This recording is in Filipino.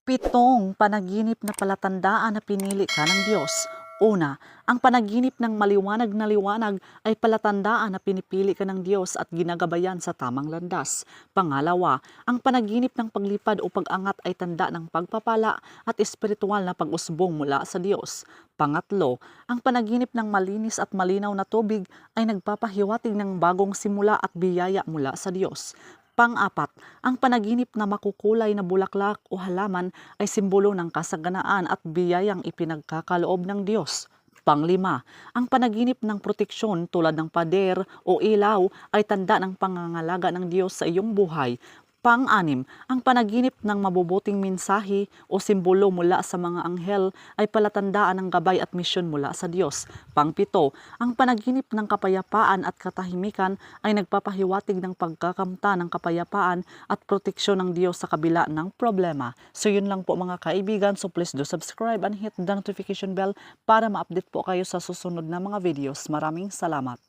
Pitong panaginip na palatandaan na pinili ka ng Diyos. Una, ang panaginip ng maliwanag na liwanag ay palatandaan na pinipili ka ng Diyos at ginagabayan sa tamang landas. Pangalawa, ang panaginip ng paglipad o pag-angat ay tanda ng pagpapala at espiritual na pag-usbong mula sa Diyos. Pangatlo, ang panaginip ng malinis at malinaw na tubig ay nagpapahiwatig ng bagong simula at biyaya mula sa Diyos. Pang-apat, ang panaginip na makukulay na bulaklak o halaman ay simbolo ng kasaganaan at biyayang ipinagkakaloob ng Diyos. Panglima, ang panaginip ng proteksyon tulad ng pader o ilaw ay tanda ng pangangalaga ng Diyos sa iyong buhay. Pang-anim, ang panaginip ng mabubuting mensahe o simbolo mula sa mga anghel ay palatandaan ng gabay at misyon mula sa Diyos. Pang-pito, ang panaginip ng kapayapaan at katahimikan ay nagpapahiwatig ng pagkakamta ng kapayapaan at proteksyon ng Diyos sa kabila ng problema. So yun lang po mga kaibigan, so please do subscribe and hit the notification bell para ma-update po kayo sa susunod na mga videos. Maraming salamat.